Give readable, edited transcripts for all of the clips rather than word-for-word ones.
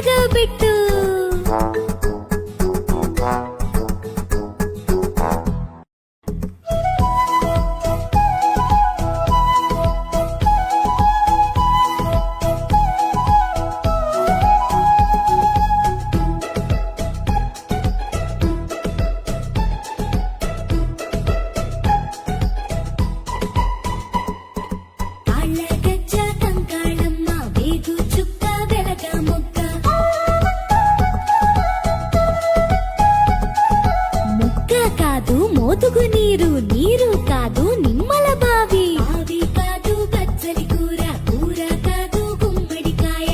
కడగబెట్టు. మోతుగు నీరు, నీరు కాదు నిమ్మల బావి. బావి కాదు బచ్చలి కూర, కూర కాదు గుమ్మడికాయ.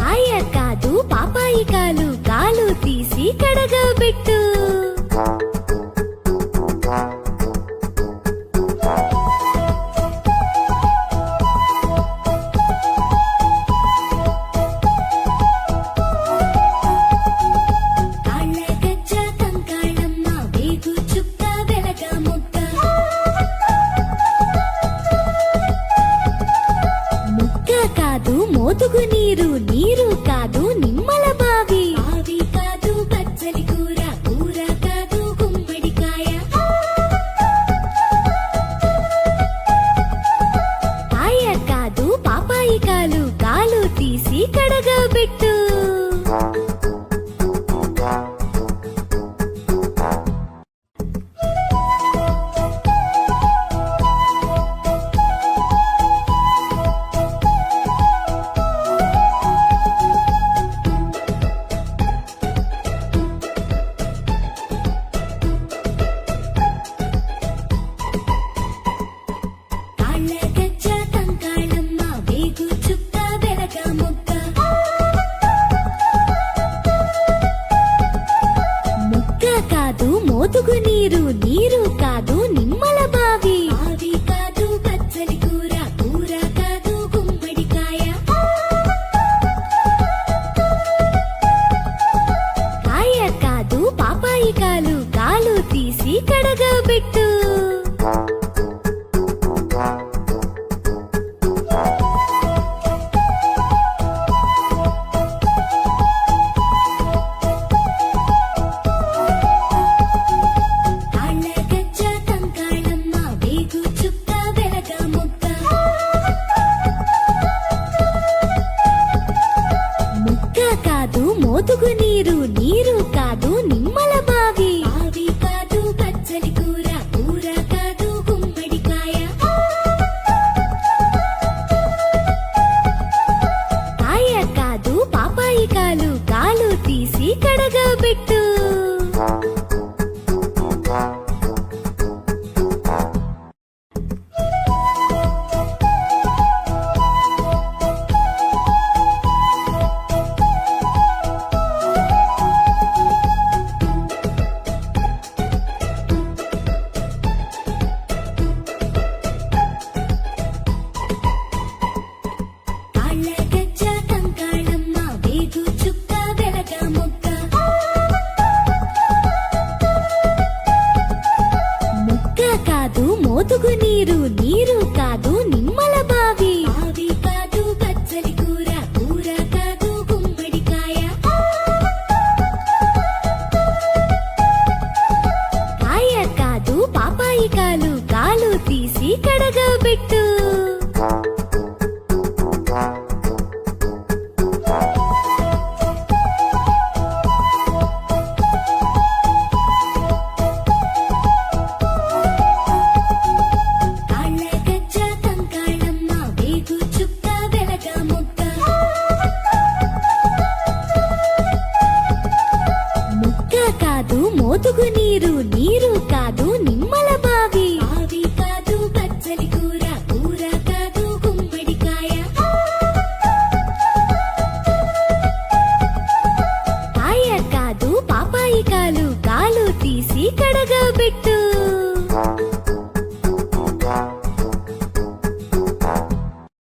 కాయ కాదు పాపాయి కాలు, కాలు తీసి కడగబెట్టు. మోతుగు నీరు, నీరు కాదు నిమ్మల బావి. బావి కాదు బచ్చలి కూర, కూర కాదు గుమ్మడికాయ. కాయ కాదు పాపాయి కాలు, కాలు తీసి కడగబెట్టు. మోతుగు నీరు, నీరు కాదు నిమ్మల బావి. బావి కాదు బచ్చలి కూర, కూర కాదు గుమ్మడికాయ. కాయ కాదు పాపాయి కాలు, కాలు తీసి కడగబెట్టు. మోతుగు నీరు, నీరు కాదు నిమ్మల బావి. బావి కాదు బచ్చలి కూర, కూర కాదు గుమ్మడికాయ. కాయ కాదు పాపాయి కాలు, కాలు తీసి కడగబెట్టు. మోతుగు నీరు, నీరు కాదు నిమ్మల బావి. బావి కాదు బచ్చలి కూర, కూర కాదు గుమ్మడికాయ. కాయ కాదు పాపాయి కాలు, కాలు తీసి కడగబెట్టు. మోతుగు నీరు, నీరు కాదు నిమ్మల బావి. బావి కాదు బచ్చలి కూర, కూర కాదు గుమ్మడికాయ. కాయ కాదు పాపాయి కాలు, కాలు తీసి కడగబెట్టు.